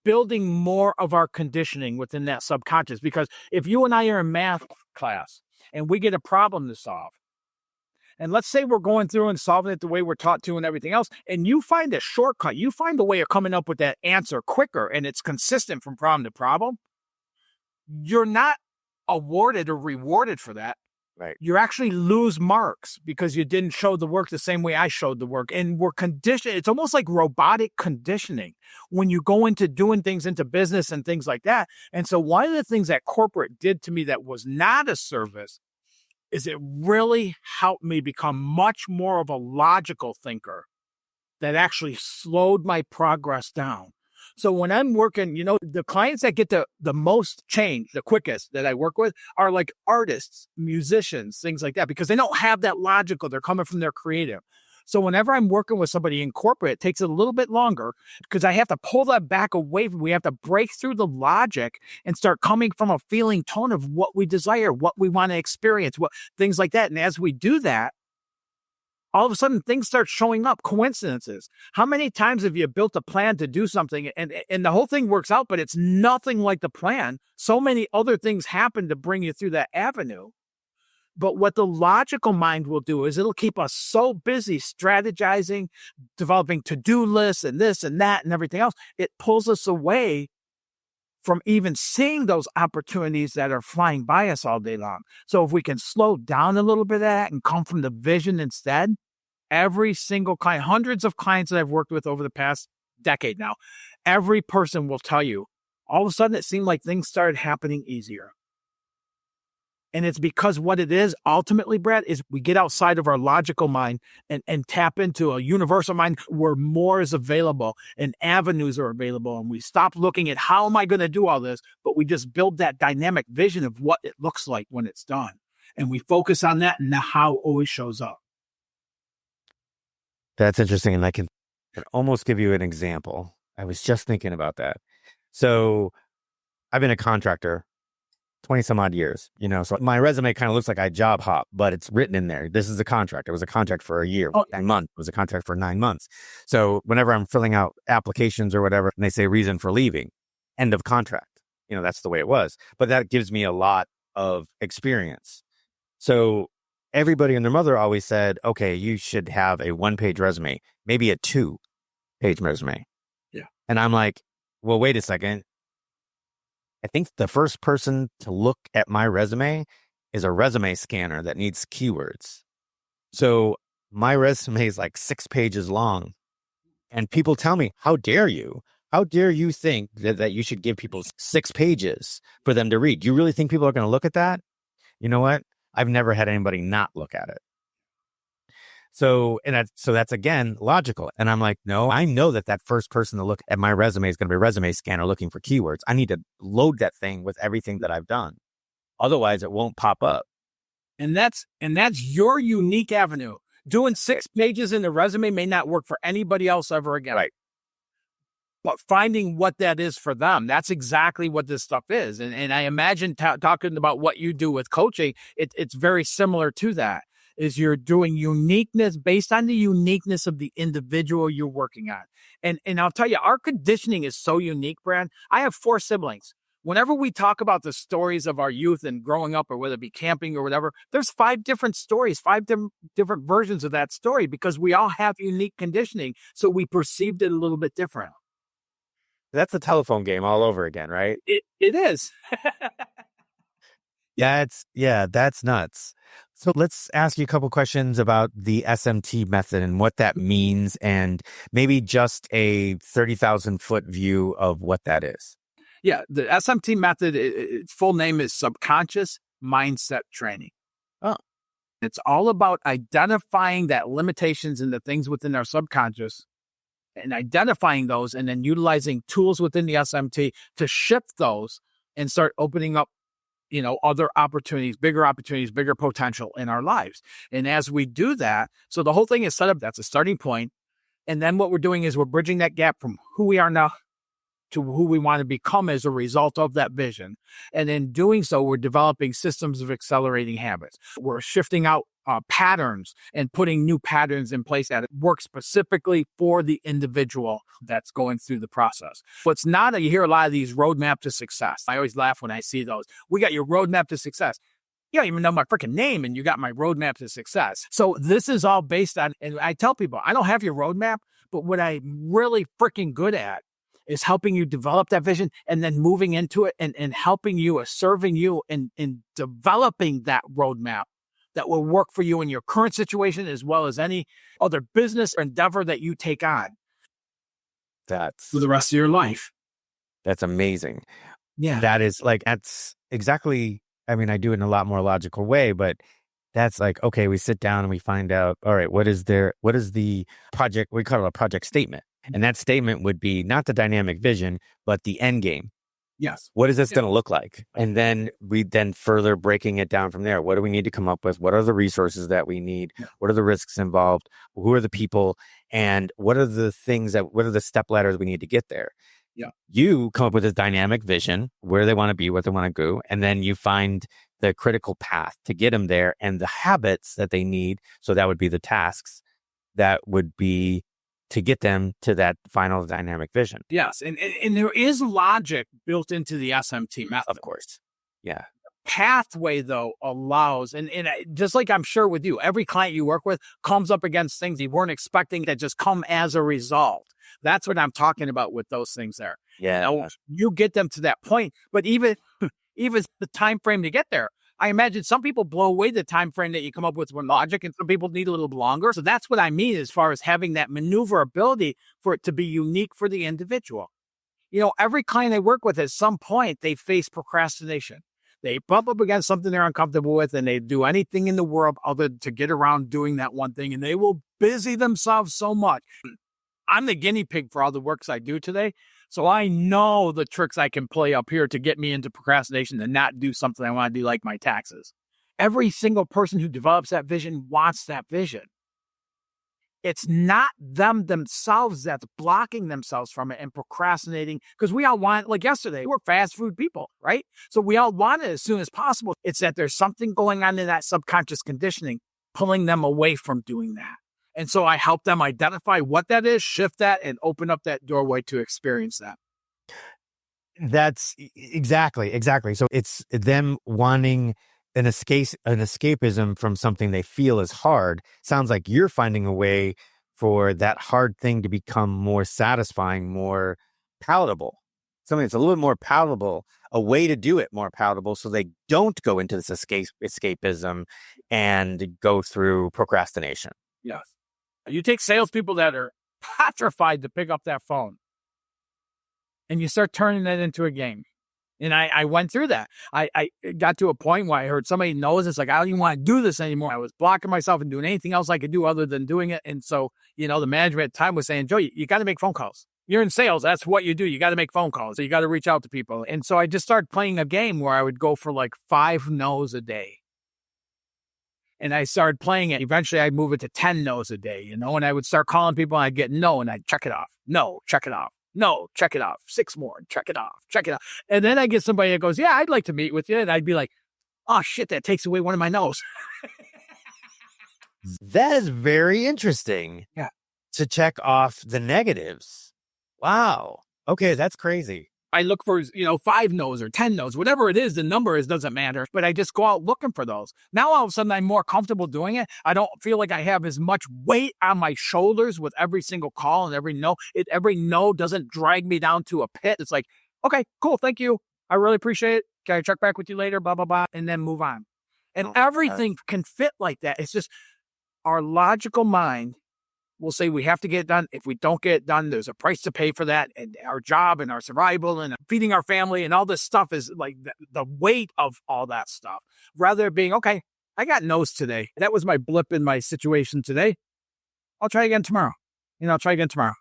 building more of our conditioning within that subconscious. Because if you and I are in math class and we get a problem to solve, and let's say we're going through and solving it the way we're taught to and everything else, and you find a shortcut, you find a way of coming up with that answer quicker, and it's consistent from problem to problem, you're not awarded or rewarded for that. Right. You actually lose marks because you didn't show the work the same way I showed the work. And we're conditioned. It's almost like robotic conditioning when you go into doing things into business and things like that. And so one of the things that corporate did to me that was not a service is it really helped me become much more of a logical thinker that actually slowed my progress down. So when I'm working, the clients that get the most change, the quickest that I work with are like artists, musicians, things like that, because they don't have that logical. They're coming from their creative. So whenever I'm working with somebody in corporate, it takes a little bit longer because I have to pull that back away from, we have to break through the logic and start coming from a feeling tone of what we desire, what we want to experience, what things like that. And as we do that, all of a sudden things start showing up, coincidences. How many times have you built a plan to do something and the whole thing works out, but it's nothing like the plan? So many other things happen to bring you through that avenue. But what the logical mind will do is it'll keep us so busy strategizing, developing to-do lists and this and that and everything else. It pulls us away from even seeing those opportunities that are flying by us all day long. So if we can slow down a little bit of that and come from the vision instead, every single client, hundreds of clients that I've worked with over the past decade now, every person will tell you, all of a sudden it seemed like things started happening easier. And it's because what it is ultimately, Brad, is we get outside of our logical mind and tap into a universal mind where more is available and avenues are available. And we stop looking at how am I going to do all this, but we just build that dynamic vision of what it looks like when it's done. And we focus on that, and the how always shows up. That's interesting. And I can almost give you an example. I was just thinking about that. So I've been a contractor 20 some odd years, so my resume kind of looks like I job hop, but it's written in there. This is a contract. It was a contract for a year, 9 months. It was a contract for 9 months. So whenever I'm filling out applications or whatever, and they say reason for leaving, end of contract, that's the way it was. But that gives me a lot of experience. So everybody and their mother always said, okay, you should have a 1-page resume, maybe a 2-page resume. Yeah. And I'm like, well, wait a second. I think the first person to look at my resume is a resume scanner that needs keywords. So my resume is like 6 pages long. And people tell me, how dare you? How dare you think that you should give people 6 pages for them to read? Do you really think people are going to look at that? You know what? I've never had anybody not look at it. So that's again logical. And I'm like, no, I know that first person to look at my resume is going to be a resume scanner looking for keywords. I need to load that thing with everything that I've done. Otherwise, it won't pop up. And that's your unique avenue. Doing 6 pages in the resume may not work for anybody else ever again. Right. But finding what that is for them, that's exactly what this stuff is. And I imagine talking about what you do with coaching, it's very similar to that. Is you're doing uniqueness based on the uniqueness of the individual you're working on. And I'll tell you, our conditioning is so unique, Brad. I have 4 siblings. Whenever we talk about the stories of our youth and growing up, or whether it be camping or whatever, there's 5 different stories, 5 different versions of that story, because we all have unique conditioning. So we perceived it a little bit different. That's a telephone game all over again, right? It is. That's nuts. So let's ask you a couple questions about the SMT method and what that means, and maybe just a 30,000 foot view of what that is. Yeah, the SMT method, its full name is subconscious mindset training. Oh. It's all about identifying that limitations and the things within our subconscious and identifying those and then utilizing tools within the SMT to shift those and start opening up, other opportunities, bigger potential in our lives. And as we do that, so the whole thing is set up, that's a starting point. And then what we're doing is we're bridging that gap from who we are now to who we want to become as a result of that vision. And in doing so, we're developing systems of accelerating habits. We're shifting out patterns and putting new patterns in place that work specifically for the individual that's going through the process. What's not, you hear a lot of these roadmap to success. I always laugh when I see those. We got your roadmap to success. You don't even know my freaking name and you got my roadmap to success. So this is all based on, and I tell people, I don't have your roadmap, but what I'm really freaking good at is helping you develop that vision and then moving into it and helping you, serving you in developing that roadmap that will work for you in your current situation as well as any other business or endeavor that you take on. That's for the rest of your life. That's amazing. Yeah. That's exactly, I do it in a lot more logical way, but that's like, okay, we sit down and we find out, all right, what is the project, we call it a project statement. And that statement would be not the dynamic vision, but the end game. Yes. What is this going to look like? And then we further breaking it down from there. What do we need to come up with? What are the resources that we need? Yeah. What are the risks involved? Who are the people? And what are the step ladders we need to get there? Yeah. You come up with this dynamic vision, where they want to be, what they want to go. And then you find the critical path to get them there and the habits that they need. So that would be the tasks that would be to get them to that final dynamic vision. Yes. And there is logic built into the SMT method. Of course. Yeah. Pathway, though, allows, and just like I'm sure with you, every client you work with comes up against things you weren't expecting that just come as a result. That's what I'm talking about with those things there. Yeah. You get them to that point, but even the time frame to get there, I imagine some people blow away the time frame that you come up with logic, and some people need a little longer. So that's what I mean as far as having that maneuverability for it to be unique for the individual. Every client I work with, at some point, they face procrastination. They bump up against something they're uncomfortable with, and they do anything in the world other to get around doing that one thing, and they will busy themselves so much. I'm the guinea pig for all the works I do today. So I know the tricks I can play up here to get me into procrastination and not do something I want to do, like my taxes. Every single person who develops that vision wants that vision. It's not them themselves that's blocking themselves from it and procrastinating, because we all want, like yesterday, we're fast food people, right? So we all want it as soon as possible. It's that there's something going on in that subconscious conditioning pulling them away from doing that. And so I help them identify what that is, shift that, and open up that doorway to experience that. That's exactly. So it's them wanting an escapism from something they feel is hard. Sounds like you're finding a way for that hard thing to become more satisfying, more palatable. Something that's a little bit more palatable, a way to do it more palatable, so they don't go into this escapism and go through procrastination. Yes. You take salespeople that are petrified to pick up that phone, and you start turning that into a game. And I went through that. I got to a point where I heard somebody knows it's like, I don't even want to do this anymore. I was blocking myself and doing anything else I could do other than doing it. And so, the management at the time was saying, Joe, you got to make phone calls. You're in sales. That's what you do. You got to make phone calls. So you got to reach out to people. And so I just started playing a game where I would go for like 5 no's a day. And I started playing it. Eventually, I'd move it to 10 no's a day, and I would start calling people, and I'd get no, and I'd check it off. No, check it off. No, check it off. 6 more, check it off. Check it off. And then I get somebody that goes, yeah, I'd like to meet with you. And I'd be like, oh, shit, that takes away one of my no's. That is very interesting. Yeah. To check off the negatives. Wow. Okay, that's crazy. I look for, 5 no's or 10 no's, whatever it is, the number is, doesn't matter. But I just go out looking for those. Now, all of a sudden, I'm more comfortable doing it. I don't feel like I have as much weight on my shoulders with every single call and every no. Every no doesn't drag me down to a pit. It's like, okay, cool. Thank you. I really appreciate it. Can I check back with you later? Blah, blah, blah. And then move on. And everything can fit like that. It's just our logical mind will say we have to get it done. If we don't get it done, there's a price to pay for that. And our job and our survival and feeding our family and all this stuff is like the weight of all that stuff. Rather than being, okay, I got no's today. That was my blip in my situation today. I'll try again tomorrow. I'll try again tomorrow.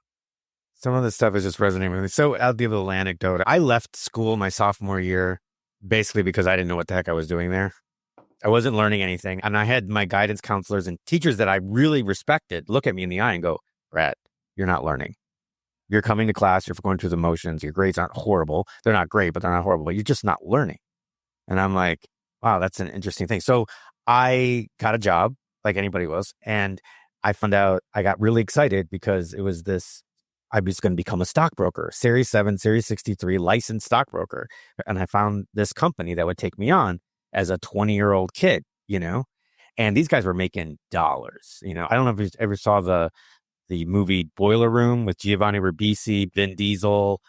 Some of this stuff is just resonating with me. So I'll give a little anecdote. I left school my sophomore year basically because I didn't know what the heck I was doing there. I wasn't learning anything. And I had my guidance counselors and teachers that I really respected look at me in the eye and go, Brad, you're not learning. You're coming to class. You're going through the motions. Your grades aren't horrible. They're not great, but they're not horrible. But you're just not learning. And I'm like, wow, that's an interesting thing. So I got a job like anybody was. And I found out I got really excited because it was this, I was going to become a stockbroker, Series 7, Series 63 licensed stockbroker. And I found this company that would take me on as a 20-year-old kid, and these guys were making dollars. I don't know if you ever saw the movie Boiler Room with Giovanni Ribisi, Vin Diesel.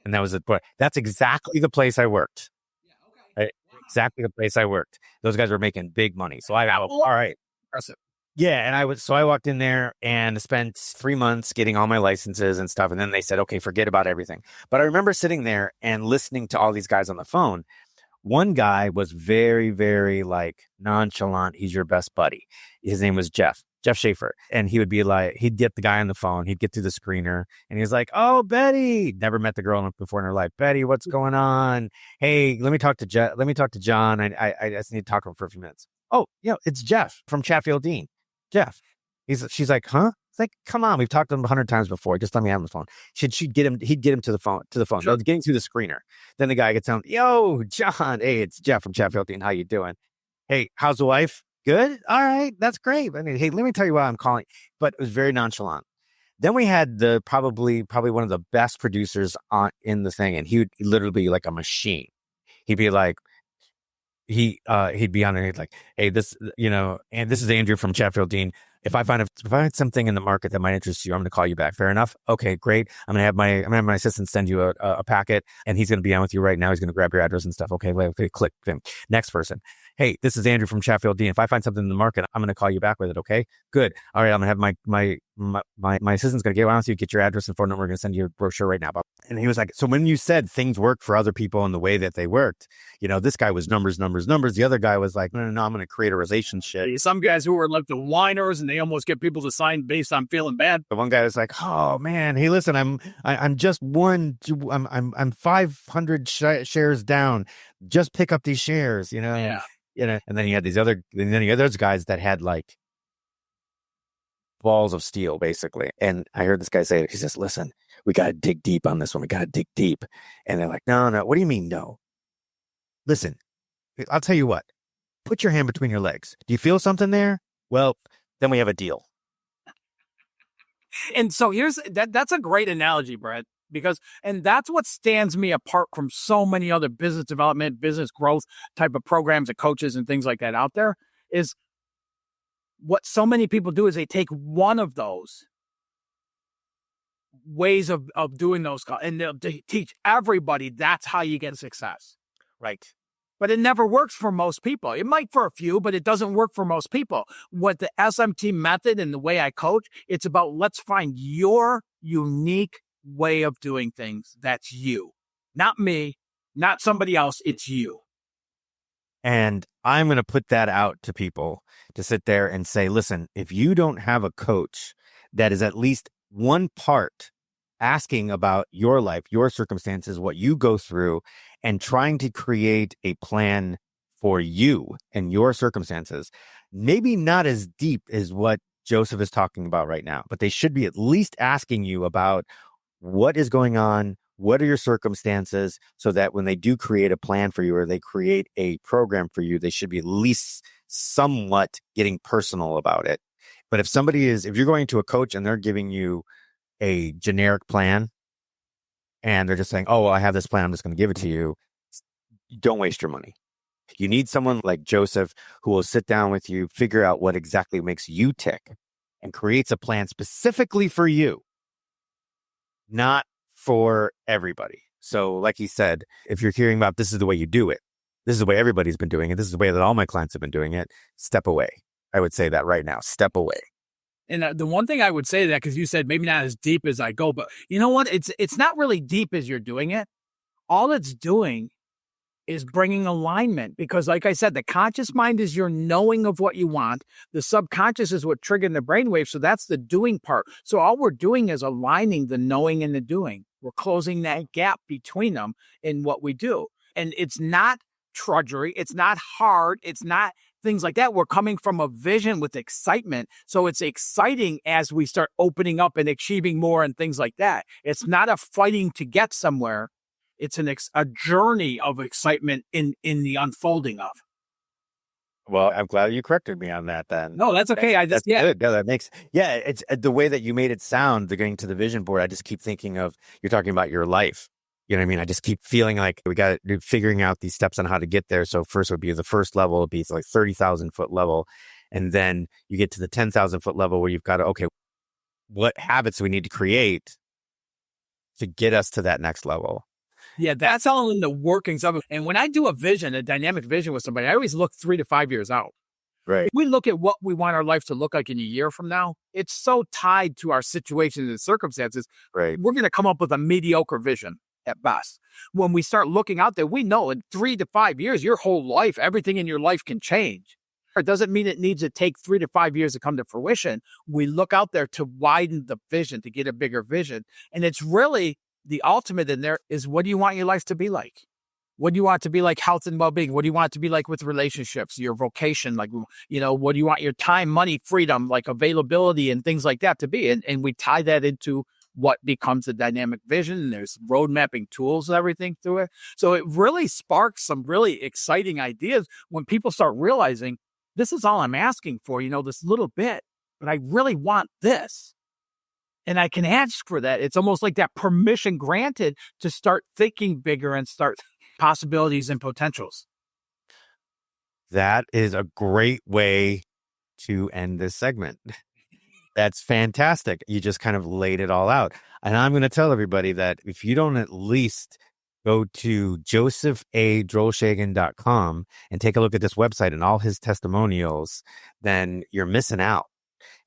And that's exactly the place I worked. Exactly the place I worked. Those guys were making big money. So all right. Impressive. Yeah. And I walked in there and spent 3 months getting all my licenses and stuff. And then they said, okay, forget about everything. But I remember sitting there and listening to all these guys on the phone. One guy was very, very nonchalant. He's your best buddy. His name was Jeff Schaefer. And he would be he'd get the guy on the phone. He'd get through the screener and he was like, oh, Betty, never met the girl before in her life. Betty, what's going on? Hey, let me talk to John. I just need to talk to him for a few minutes. Oh, it's Jeff from Chatfield Dean. Jeff. She's like, huh? It's like, come on. We've talked to him 100 times before. Just let me have him on the phone. He'd get him to the phone. Sure. I was getting through the screener. Then the guy gets on, yo, John. Hey, it's Jeff from Chatfield Dean. How you doing? Hey, how's the wife? Good. All right. That's great. Hey, let me tell you why I'm calling. But it was very nonchalant. Then we had probably one of the best producers in the thing. And he'd literally be like a machine. He'd be like, he'd be on there. He'd like, hey, this, and this is Andrew from Chatfield Dean. If I find something in the market that might interest you, I'm going to call you back. Fair enough. Okay, great. I'm going to have my assistant send you a packet, and he's going to be on with you right now. He's going to grab your address and stuff. Okay, click. Next person. Hey, this is Andrew from Chatfield Dean. If I find something in the market, I'm going to call you back with it. Okay, good. All right, I'm going to have my assistant's going to get on with you, get your address and phone number. We're going to send you a brochure right now. And he was like, so when you said things work for other people in the way that they worked, this guy was numbers. The other guy was like, no, I'm going to create a relationship. Some guys who were like the whiners and they almost get people to sign based on feeling bad. The one guy was like, oh man, hey, listen, I'm just I'm 500 shares down. Just pick up these shares, Yeah. And then you had those guys that had balls of steel, basically. And I heard this guy say, he says, listen, we got to dig deep on this one. We got to dig deep. And they're like, no. What do you mean, no? Listen, I'll tell you what. Put your hand between your legs. Do you feel something there? Well, then we have a deal. And so that's a great analogy, Brett, and that's what stands me apart from so many other business development, business growth type of programs and coaches and things like that out there is what so many people do is they take one of those ways of doing those and they'll teach everybody that's how you get success. Right. But it never works for most people. It might for a few, but it doesn't work for most people. What the SMT method and the way I coach, it's about let's find your unique way of doing things. That's you, not me, not somebody else. It's you. And I'm going to put that out to people to sit there and say, listen, if you don't have a coach that is at least one part asking about your life, your circumstances, what you go through, and trying to create a plan for you and your circumstances, maybe not as deep as what Joseph is talking about right now, but they should be at least asking you about what is going on, what are your circumstances, so that when they do create a plan for you or they create a program for you, they should be at least somewhat getting personal about it. But if you're going to a coach and they're giving you a generic plan and they're just saying, oh, well, I have this plan, I'm just going to give it to you, don't waste your money. You need someone like Joseph who will sit down with you, figure out what exactly makes you tick, and creates a plan specifically for you, not for everybody. So like he said, if you're hearing about this is the way you do it, this is the way everybody's been doing it, this is the way that all my clients have been doing it, step away. I would say that right now, step away. And the one thing I would say to that, because you said maybe not as deep as I go, but you know what? It's not really deep as you're doing it. All it's doing is bringing alignment, because like I said, the conscious mind is your knowing of what you want. The subconscious is what triggered the brainwave. So that's the doing part. So all we're doing is aligning the knowing and the doing. We're closing that gap between them in what we do. And it's not drudgery. It's not hard. It's not things like that. We're coming from a vision with excitement. So it's exciting as we start opening up and achieving more and things like that. It's not a fighting to get somewhere. It's a journey of excitement in the unfolding of. Well, I'm glad you corrected me on that then. No, that's okay. That's good. No, it's the way that you made it sound, the going to the vision board. I just keep thinking of, you're talking about your life. You know what I mean? I just keep feeling like we got to figuring out these steps on how to get there. So first would be the first level would be like 30,000 foot level. And then you get to the 10,000 foot level where you've got to, okay, what habits do we need to create to get us to that next level? Yeah, that's all in the workings of it. And when I do a dynamic vision with somebody, I always look 3 to 5 years out. Right. We look at what we want our life to look like in a year from now. It's so tied to our situations and circumstances. Right. We're going to come up with a mediocre vision at best. When we start looking out there, we know in 3 to 5 years, your whole life, everything in your life can change. It doesn't mean it needs to take 3 to 5 years to come to fruition. We look out there to widen the vision, to get a bigger vision. And it's really the ultimate in there is, what do you want your life to be like? What do you want it to be like, health and well-being? What do you want it to be like with relationships, your vocation? Like, what do you want your time, money, freedom, like availability and things like that to be? And we tie that into what becomes a dynamic vision. And there's road mapping tools and everything through it. So it really sparks some really exciting ideas when people start realizing, this is all I'm asking for, this little bit, but I really want this. And I can ask for that. It's almost like that permission granted to start thinking bigger and start possibilities and potentials. That is a great way to end this segment. That's fantastic. You just kind of laid it all out. And I'm going to tell everybody that if you don't at least go to josephdrolshagen.com and take a look at this website and all his testimonials, then you're missing out.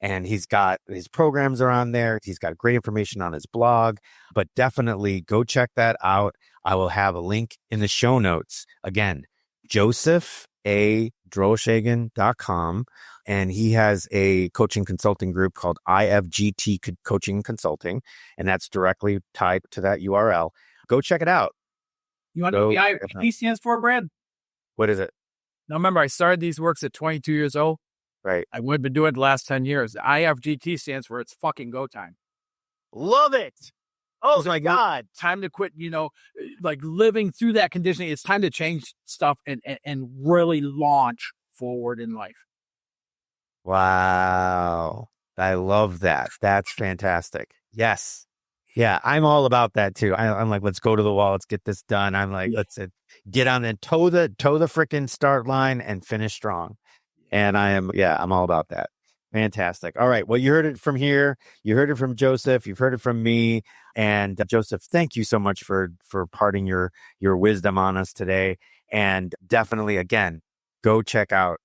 And he's got his programs are on there. He's got great information on his blog, but definitely go check that out. I will have a link in the show notes. Again, josephdrolshagen.com. And he has a coaching consulting group called IFGT Coaching Consulting. And that's directly tied to that URL. Go check it out. You want to know what the IFGT stands for, Brad? What is it? Now, remember, I started these works at 22 years old. Right. I would have been doing it the last 10 years. The IFGT stands for it's fucking go time. Love it. Oh my God. Time to quit, like living through that conditioning. It's time to change stuff and really launch forward in life. Wow. I love that. That's fantastic. Yes. Yeah. I'm all about that too. I'm like, let's go to the wall. Let's get this done. I'm like, let's get on and toe the freaking start line and finish strong. And I'm all about that. Fantastic. All right. Well, you heard it from here. You heard it from Joseph. You've heard it from me. And Joseph, thank you so much for parting your wisdom on us today. And definitely, again, go check out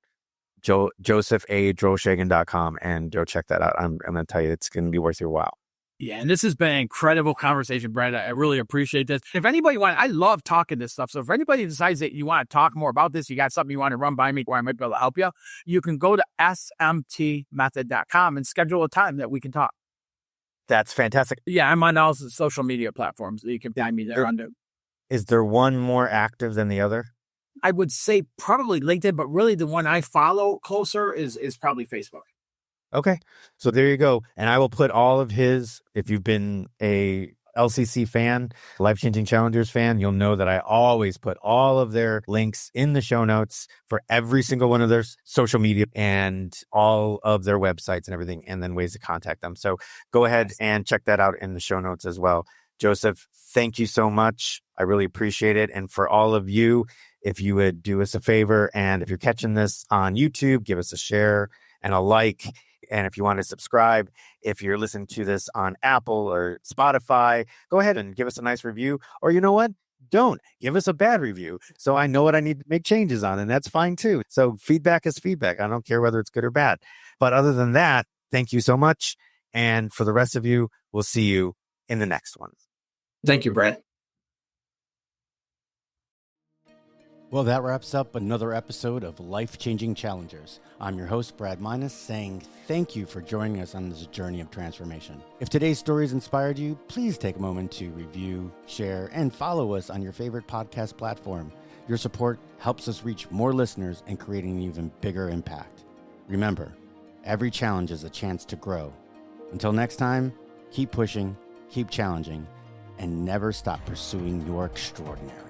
josephdrolshagen.com and go check that out. I'm going to tell you, it's going to be worth your while. Yeah, and this has been an incredible conversation, Brad. I really appreciate this. If anybody I love talking this stuff. So if anybody decides that you want to talk more about this, you got something you want to run by me where I might be able to help you, you can go to smtmethod.com and schedule a time that we can talk. That's fantastic. Yeah, I'm on all the social media platforms. You can find me there. Is there one more active than the other? I would say probably LinkedIn, but really the one I follow closer is probably Facebook. Okay. So there you go. And I will put all of his, if you've been a LCC fan, Life Changing Challengers fan, you'll know that I always put all of their links in the show notes for every single one of their social media and all of their websites and everything, and then ways to contact them. So go ahead and check that out in the show notes as well. Joseph, thank you so much. I really appreciate it. And for all of you, if you would do us a favor, and if you're catching this on YouTube, give us a share and a like. And if you want to subscribe, if you're listening to this on Apple or Spotify, go ahead and give us a nice review. Or you know what? Don't give us a bad review. So I know what I need to make changes on, and that's fine too. So feedback is feedback. I don't care whether it's good or bad. But other than that, thank you so much. And for the rest of you, we'll see you in the next one. Thank you, Brad. Well, that wraps up another episode of Life-Changing Challengers. I'm your host, Brad Minus, saying thank you for joining us on this journey of transformation. If today's stories inspired you, please take a moment to review, share, and follow us on your favorite podcast platform. Your support helps us reach more listeners and create an even bigger impact. Remember, every challenge is a chance to grow. Until next time, keep pushing, keep challenging, and never stop pursuing your extraordinary.